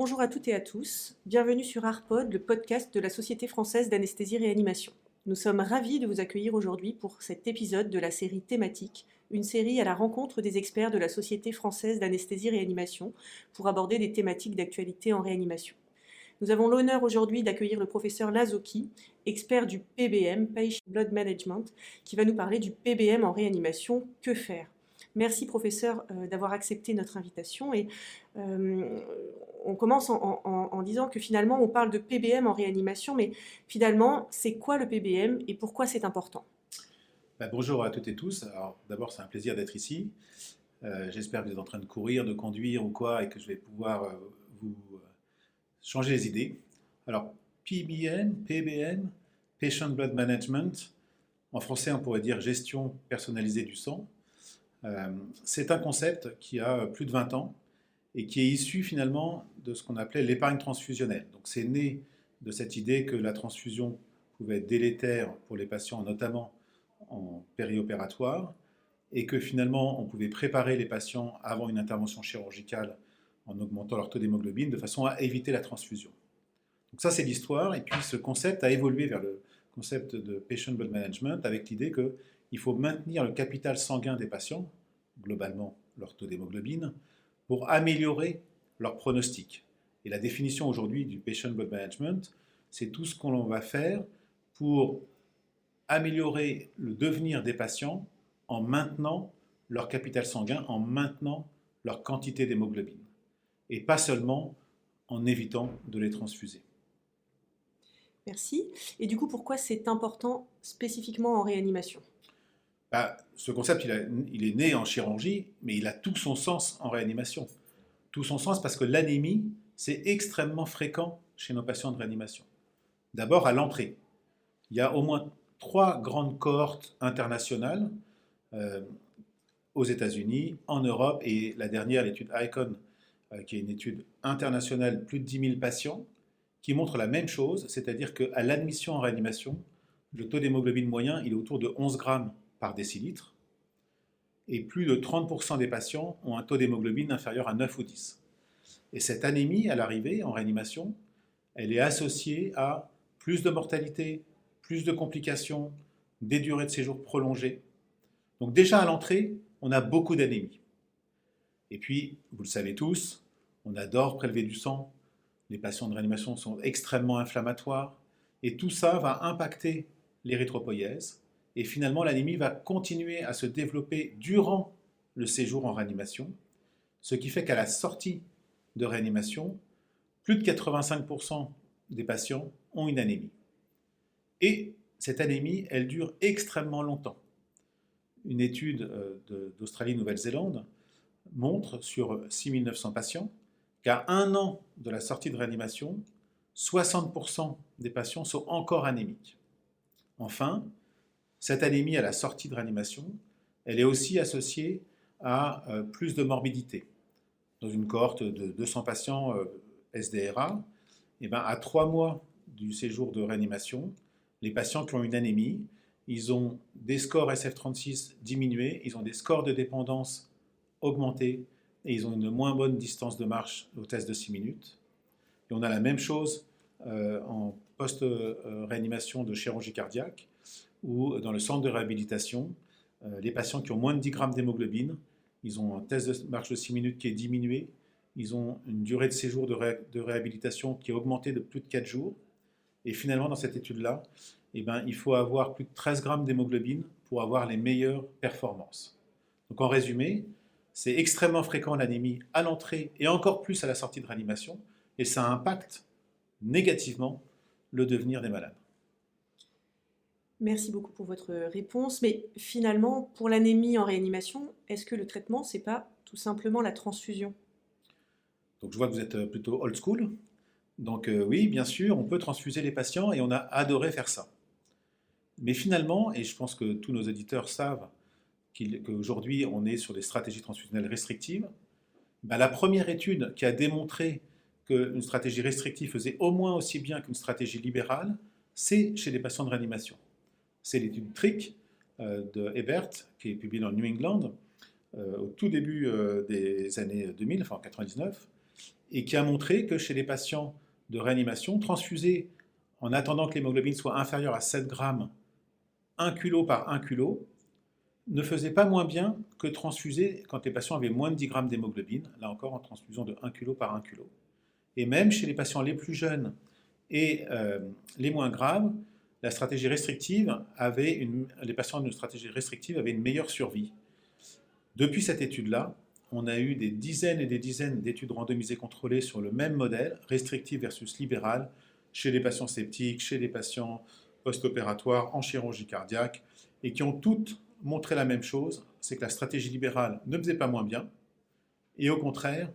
Bonjour à toutes et à tous, bienvenue sur ARPOD, le podcast de la Société française d'anesthésie-réanimation. Nous sommes ravis de vous accueillir aujourd'hui pour cet épisode de la série thématique, une série à la rencontre des experts de la Société française d'anesthésie-réanimation pour aborder des thématiques d'actualité en réanimation. Nous avons l'honneur aujourd'hui d'accueillir le professeur Lazoki, expert du PBM, Patient Blood Management, qui va nous parler du PBM en réanimation. Que faire ? Merci professeur d'avoir accepté notre invitation et on commence en disant que finalement on parle de PBM en réanimation, mais finalement c'est quoi le PBM et pourquoi c'est important ? Bonjour à toutes et tous. Alors d'abord c'est un plaisir d'être ici. J'espère que vous êtes en train de courir, de conduire ou quoi et que je vais pouvoir vous changer les idées. Alors PBM, Patient Blood Management, en français on pourrait dire gestion personnalisée du sang. C'est un concept qui a plus de 20 ans et qui est issu finalement de ce qu'on appelait l'épargne transfusionnelle. Donc c'est né de cette idée que la transfusion pouvait être délétère pour les patients, notamment en périopératoire, et que finalement on pouvait préparer les patients avant une intervention chirurgicale en augmentant leur taux d'hémoglobine de façon à éviter la transfusion. Donc ça c'est l'histoire, et puis ce concept a évolué vers le concept de Patient Blood Management avec l'idée qu'il faut maintenir le capital sanguin des patients, globalement leur taux d'hémoglobine, pour améliorer leur pronostic. Et la définition aujourd'hui du Patient Blood Management, c'est tout ce qu'on va faire pour améliorer le devenir des patients en maintenant leur capital sanguin, en maintenant leur quantité d'hémoglobine. Et pas seulement en évitant de les transfuser. Merci. Et du coup, pourquoi c'est important spécifiquement en réanimation ? Ce concept, il est né en chirurgie, mais il a tout son sens en réanimation. Tout son sens parce que l'anémie, c'est extrêmement fréquent chez nos patients de réanimation. D'abord, à l'entrée. Il y a au moins 3 grandes cohortes internationales aux États-Unis, en Europe, et la dernière, l'étude ICON, qui est une étude internationale, plus de 10 000 patients, qui montre la même chose, c'est-à-dire qu'à l'admission en réanimation, le taux d'hémoglobine moyen, il est autour de 11 grammes par décilitre, et plus de 30% des patients ont un taux d'hémoglobine inférieur à 9 ou 10. Et cette anémie, à l'arrivée, en réanimation, elle est associée à plus de mortalité, plus de complications, des durées de séjour prolongées. Donc déjà à l'entrée, on a beaucoup d'anémie. Et puis, vous le savez tous, on adore prélever du sang, les patients de réanimation sont extrêmement inflammatoires, et tout ça va impacter l'érythropoïèse, et finalement l'anémie va continuer à se développer durant le séjour en réanimation, ce qui fait qu'à la sortie de réanimation, plus de 85% des patients ont une anémie. Et cette anémie, elle dure extrêmement longtemps. Une étude d'Australie-Nouvelle-Zélande montre sur 6 900 patients qu'à 1 an de la sortie de réanimation, 60% des patients sont encore anémiques. Enfin, cette anémie à la sortie de réanimation, elle est aussi associée à plus de morbidité. Dans une cohorte de 200 patients SDRA, à 3 mois du séjour de réanimation, les patients qui ont une anémie, ils ont des scores SF36 diminués, ils ont des scores de dépendance augmentés, et ils ont une moins bonne distance de marche au test de 6 minutes. Et on a la même chose en post-réanimation de chirurgie cardiaque, ou dans le centre de réhabilitation, les patients qui ont moins de 10 grammes d'hémoglobine, ils ont un test de marche de 6 minutes qui est diminué, ils ont une durée de séjour de réhabilitation qui est augmentée de plus de 4 jours, et finalement dans cette étude-là, il faut avoir plus de 13 grammes d'hémoglobine pour avoir les meilleures performances. Donc en résumé, c'est extrêmement fréquent l'anémie à l'entrée et encore plus à la sortie de réanimation, et ça impacte négativement le devenir des malades. Merci beaucoup pour votre réponse. Mais finalement, pour l'anémie en réanimation, est-ce que le traitement, c'est pas tout simplement la transfusion ? Donc je vois que vous êtes plutôt old school. Donc oui, bien sûr, on peut transfuser les patients et on a adoré faire ça. Mais finalement, et je pense que tous nos auditeurs savent qu'aujourd'hui on est sur des stratégies transfusionnelles restrictives, la première étude qui a démontré qu'une stratégie restrictive faisait au moins aussi bien qu'une stratégie libérale, c'est chez les patients de réanimation. C'est l'étude TRIC de Ebert, qui est publiée dans New England au tout début des années 2000, enfin en 99, et qui a montré que chez les patients de réanimation, transfusés en attendant que l'hémoglobine soit inférieure à 7 grammes, 1 kg par 1 kg, ne faisait pas moins bien que transfusés quand les patients avaient moins de 10 grammes d'hémoglobine, là encore en transfusion de 1 kg par 1 kg. Et même chez les patients les plus jeunes et les moins graves, la stratégie restrictive les patients d'une stratégie restrictive avaient une meilleure survie. Depuis cette étude-là, on a eu des dizaines et des dizaines d'études randomisées contrôlées sur le même modèle, restrictive versus libéral, chez les patients septiques, chez les patients post-opératoires, en chirurgie cardiaque, et qui ont toutes montré la même chose, c'est que la stratégie libérale ne faisait pas moins bien, et au contraire,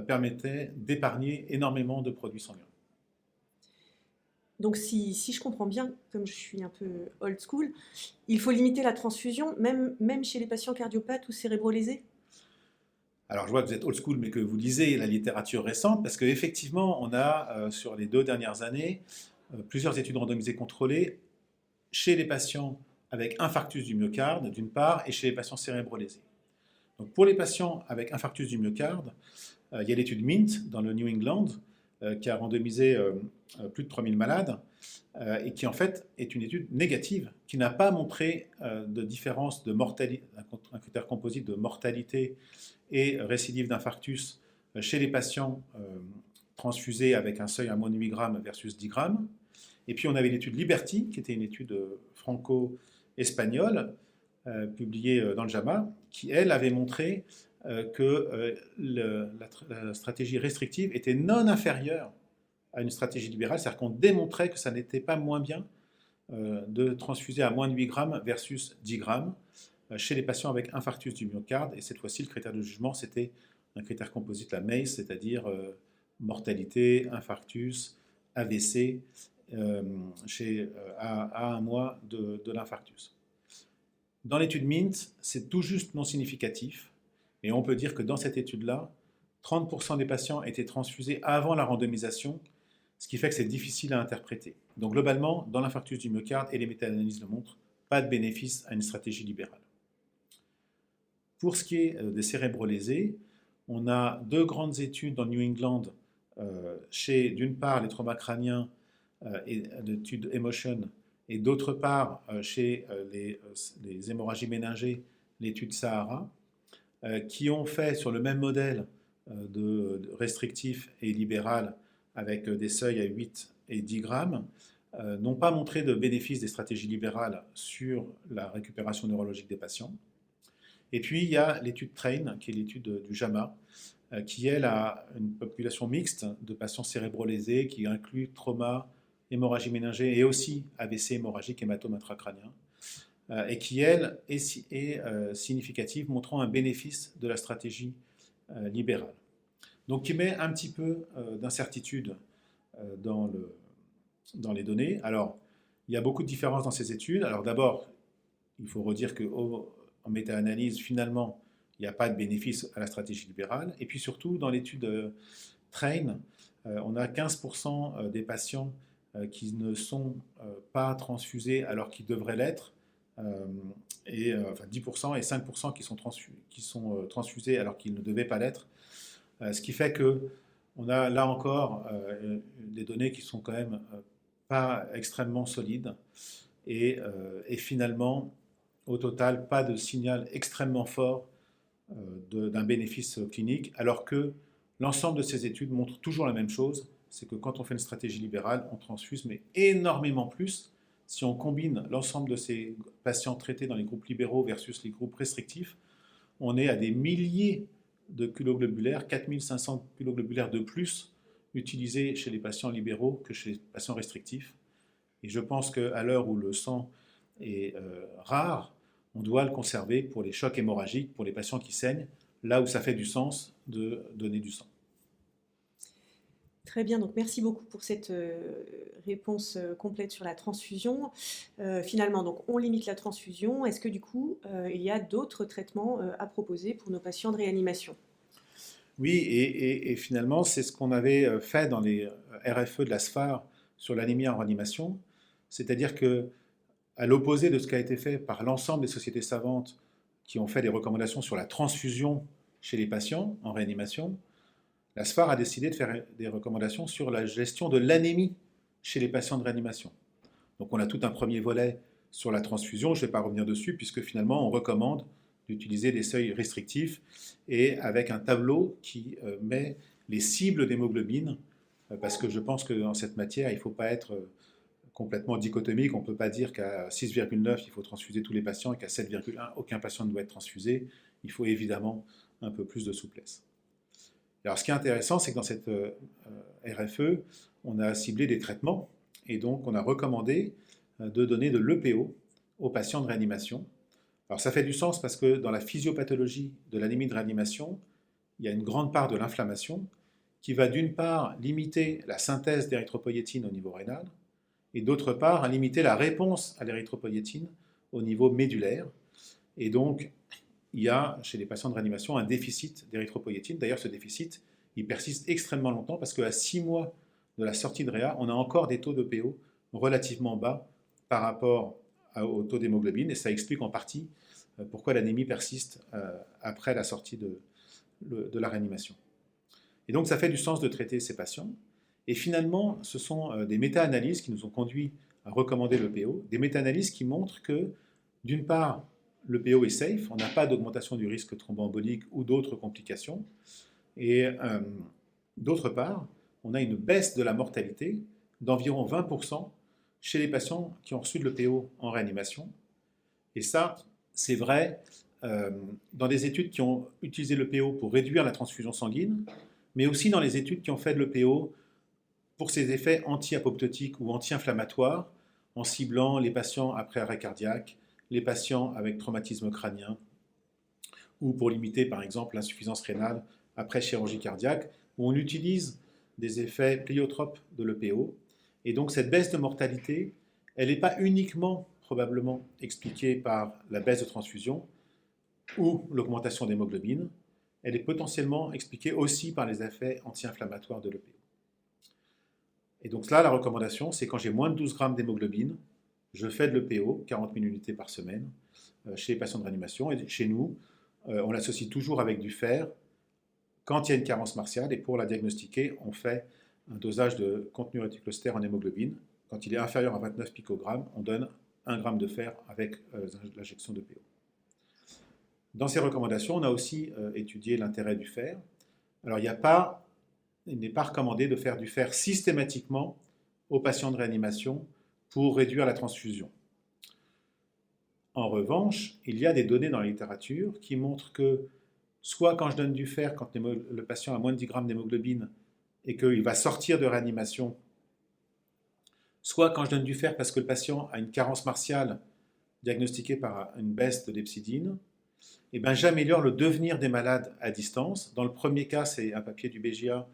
permettait d'épargner énormément de produits sanguins. Donc si je comprends bien, comme je suis un peu old school, il faut limiter la transfusion, même chez les patients cardiopathes ou cérébrolésés? Alors je vois que vous êtes old school, mais que vous lisez la littérature récente, parce qu'effectivement, on a, sur les 2 dernières années, plusieurs études randomisées contrôlées chez les patients avec infarctus du myocarde, d'une part, et chez les patients cérébrolésés. Donc pour les patients avec infarctus du myocarde, il y a l'étude MINT dans le New England, qui a randomisé plus de 3000 malades, et qui en fait est une étude négative, qui n'a pas montré de différence de mortalité, un critère composite de mortalité et récidive d'infarctus chez les patients transfusés avec un seuil à moins de 8 grammes versus 10 grammes. Et puis on avait l'étude Liberty, qui était une étude franco-espagnole, publiée dans le JAMA, qui, elle, avait montré que la stratégie restrictive était non inférieure à une stratégie libérale, c'est-à-dire qu'on démontrait que ça n'était pas moins bien de transfuser à moins de 8 grammes versus 10 grammes chez les patients avec infarctus du myocarde. Et cette fois-ci, le critère de jugement, c'était un critère composite, la MACE, c'est-à-dire mortalité, infarctus, AVC, à un mois de l'infarctus. Dans l'étude MINT, c'est tout juste non significatif, mais on peut dire que dans cette étude-là, 30% des patients étaient transfusés avant la randomisation, ce qui fait que c'est difficile à interpréter. Donc globalement, dans l'infarctus du myocarde, et les méta-analyses le montrent, pas de bénéfice à une stratégie libérale. Pour ce qui est des cérébrolésés, on a 2 grandes études dans New England chez, d'une part, les traumas crâniens et l'étude Emotion, et d'autre part, chez les hémorragies méningées, l'étude Sahara, qui ont fait sur le même modèle de restrictif et libéral avec des seuils à 8 et 10 grammes, n'ont pas montré de bénéfice des stratégies libérales sur la récupération neurologique des patients. Et puis il y a l'étude TRAIN, qui est l'étude du JAMA, qui elle a une population mixte de patients cérébrolésés qui inclut trauma, hémorragie méningée et aussi AVC hémorragique, hématome intracrânien, et qui elle est significative, montrant un bénéfice de la stratégie libérale. Donc qui met un petit peu d'incertitude dans les données. Alors, il y a beaucoup de différences dans ces études. Alors d'abord, il faut redire qu'en méta-analyse, finalement, il n'y a pas de bénéfice à la stratégie libérale. Et puis surtout, dans l'étude TRAIN, on a 15% des patients qui ne sont pas transfusés alors qu'ils devraient l'être, enfin 10% et 5% qui sont transfusés alors qu'ils ne devaient pas l'être. Ce qui fait qu'on a là encore des données qui sont quand même pas extrêmement solides et finalement, au total, pas de signal extrêmement fort d'un bénéfice clinique, alors que l'ensemble de ces études montrent toujours la même chose, c'est que quand on fait une stratégie libérale, on transfuse, mais énormément plus. Si on combine l'ensemble de ces patients traités dans les groupes libéraux versus les groupes restrictifs, on est à des milliers de culoglobulaires, 4500 culoglobulaires de plus utilisés chez les patients libéraux que chez les patients restrictifs. Et je pense qu'à l'heure où le sang est rare, on doit le conserver pour les chocs hémorragiques, pour les patients qui saignent, là où ça fait du sens de donner du sang. Très bien, donc merci beaucoup pour cette réponse complète sur la transfusion. Finalement, donc on limite la transfusion. Est-ce que du coup, il y a d'autres traitements à proposer pour nos patients de réanimation? Oui, et finalement, c'est ce qu'on avait fait dans les RFE de la SPHAR sur l'anémie en réanimation. C'est-à-dire que, à l'opposé de ce qui a été fait par l'ensemble des sociétés savantes qui ont fait des recommandations sur la transfusion chez les patients en réanimation, La SPHAR a décidé de faire des recommandations sur la gestion de l'anémie chez les patients de réanimation. Donc on a tout un premier volet sur la transfusion, je ne vais pas revenir dessus, puisque finalement on recommande d'utiliser des seuils restrictifs et avec un tableau qui met les cibles d'hémoglobine, parce que je pense que dans cette matière, il ne faut pas être complètement dichotomique. On ne peut pas dire qu'à 6,9, il faut transfuser tous les patients et qu'à 7,1, aucun patient ne doit être transfusé. Il faut évidemment un peu plus de souplesse. Alors, ce qui est intéressant, c'est que dans cette RFE, on a ciblé des traitements et donc on a recommandé de donner de l'EPO aux patients de réanimation. Alors, ça fait du sens parce que dans la physiopathologie de l'anémie de réanimation, il y a une grande part de l'inflammation qui va d'une part limiter la synthèse d'érythropoïétine au niveau rénal et d'autre part limiter la réponse à l'érythropoïétine au niveau médulaire. Et donc, il y a chez les patients de réanimation un déficit d'érythropoïétine. D'ailleurs, ce déficit, il persiste extrêmement longtemps parce qu'à 6 mois de la sortie de réa, on a encore des taux d'EPO relativement bas par rapport au taux d'hémoglobine, et ça explique en partie pourquoi l'anémie persiste après la sortie de la réanimation. Et donc, ça fait du sens de traiter ces patients. Et finalement, ce sont des méta-analyses qui nous ont conduits à recommander l'EPO, des méta-analyses qui montrent que, d'une part, l'EPO est safe, on n'a pas d'augmentation du risque thromboembolique ou d'autres complications, et d'autre part, on a une baisse de la mortalité d'environ 20% chez les patients qui ont reçu de l'EPO en réanimation. Et ça, c'est vrai dans des études qui ont utilisé l'EPO pour réduire la transfusion sanguine, mais aussi dans les études qui ont fait de l'EPO pour ses effets anti-apoptotiques ou anti-inflammatoires, en ciblant les patients après arrêt cardiaque, les patients avec traumatisme crânien, ou pour limiter par exemple l'insuffisance rénale après chirurgie cardiaque, où on utilise des effets pléiotropes de l'EPO. Et donc cette baisse de mortalité, elle n'est pas uniquement probablement expliquée par la baisse de transfusion ou l'augmentation d'hémoglobine, elle est potentiellement expliquée aussi par les effets anti-inflammatoires de l'EPO. Et donc là, la recommandation, c'est quand j'ai moins de 12 grammes d'hémoglobine, je fais de l'EPO, 40 000 unités par semaine, chez les patients de réanimation. Et chez nous, on l'associe toujours avec du fer quand il y a une carence martiale. Et pour la diagnostiquer, on fait un dosage de contenu réticulocitaire en hémoglobine. Quand il est inférieur à 29 picogrammes, on donne 1 gramme de fer avec l'injection d'EPO. Dans ces recommandations, on a aussi étudié l'intérêt du fer. Alors, il n'est pas recommandé de faire du fer systématiquement aux patients de réanimation pour réduire la transfusion. En revanche, il y a des données dans la littérature qui montrent que soit quand je donne du fer, quand le patient a moins de 10 grammes d'hémoglobine et qu'il va sortir de réanimation, soit quand je donne du fer parce que le patient a une carence martiale diagnostiquée par une baisse de l'hepsidine, eh ben, j'améliore le devenir des malades à distance. Dans le premier cas, c'est un papier du BJA,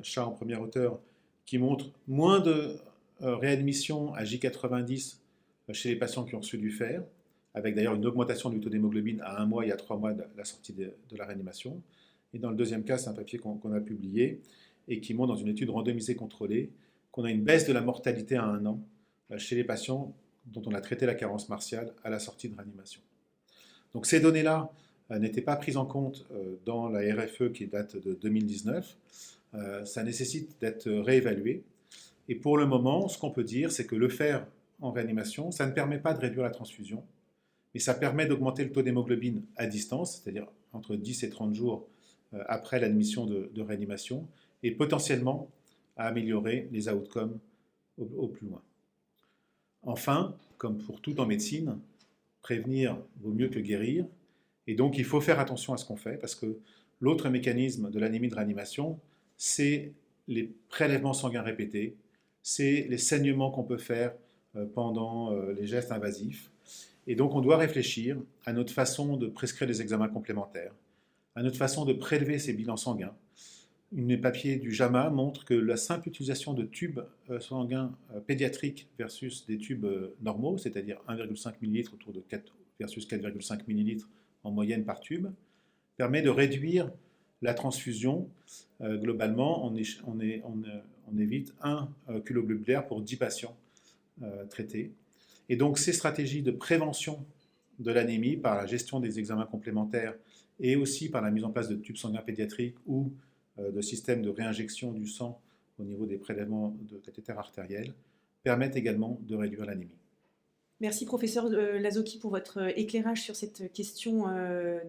chat en première hauteur, qui montre moins de réadmission à J90 chez les patients qui ont reçu du fer, avec d'ailleurs une augmentation du taux d'hémoglobine à 1 mois et à 3 mois de la sortie de la réanimation. Et dans le deuxième cas, c'est un papier qu'on a publié et qui montre dans une étude randomisée contrôlée qu'on a une baisse de la mortalité à 1 an chez les patients dont on a traité la carence martiale à la sortie de réanimation. Donc ces données-là n'étaient pas prises en compte dans la RFE qui date de 2019. Ça nécessite d'être réévalué. Et pour le moment, ce qu'on peut dire, c'est que le fer en réanimation, ça ne permet pas de réduire la transfusion, mais ça permet d'augmenter le taux d'hémoglobine à distance, c'est-à-dire entre 10 et 30 jours après l'admission de réanimation, et potentiellement à améliorer les outcomes au plus loin. Enfin, comme pour tout en médecine, prévenir vaut mieux que guérir, et donc il faut faire attention à ce qu'on fait, parce que l'autre mécanisme de l'anémie de réanimation, c'est les prélèvements sanguins répétés, c'est les saignements qu'on peut faire pendant les gestes invasifs. Et donc on doit réfléchir à notre façon de prescrire des examens complémentaires, à notre façon de prélever ces bilans sanguins. Un papier du JAMA montre que la simple utilisation de tubes sanguins pédiatriques versus des tubes normaux, c'est-à-dire 1,5 ml autour de 4 versus 4,5 ml en moyenne par tube, permet de réduire la transfusion. Globalement, on évite 1 kg globulaire pour 10 patients traités. Et donc ces stratégies de prévention de l'anémie par la gestion des examens complémentaires et aussi par la mise en place de tubes sanguins pédiatriques ou de systèmes de réinjection du sang au niveau des prélèvements de cathéter artériel permettent également de réduire l'anémie. Merci professeur Lazoki pour votre éclairage sur cette question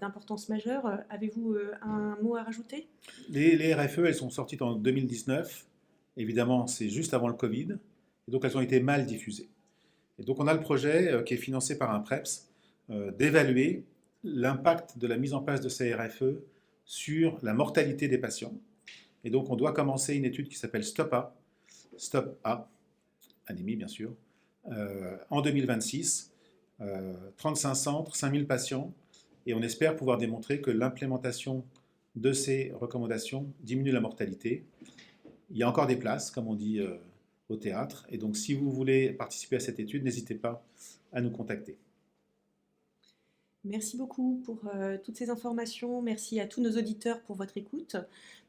d'importance majeure. Avez-vous un mot à rajouter? Les RFE, elles sont sorties en 2019. Évidemment, c'est juste avant le Covid. Et donc, elles ont été mal diffusées. Et donc, on a le projet qui est financé par un PREPS d'évaluer l'impact de la mise en place de ces RFE sur la mortalité des patients. Et donc, on doit commencer une étude qui s'appelle Stop A, anémie bien sûr, en 2026. 35 centres, 5000 patients, et on espère pouvoir démontrer que l'implémentation de ces recommandations diminue la mortalité. Il y a encore des places, comme on dit au théâtre, et donc si vous voulez participer à cette étude, n'hésitez pas à nous contacter. Merci beaucoup pour toutes ces informations. Merci à tous nos auditeurs pour votre écoute.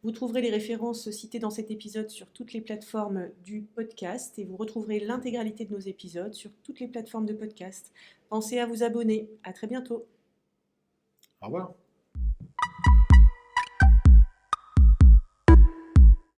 Vous trouverez les références citées dans cet épisode sur toutes les plateformes du podcast et vous retrouverez l'intégralité de nos épisodes sur toutes les plateformes de podcast. Pensez à vous abonner. À très bientôt. Au revoir.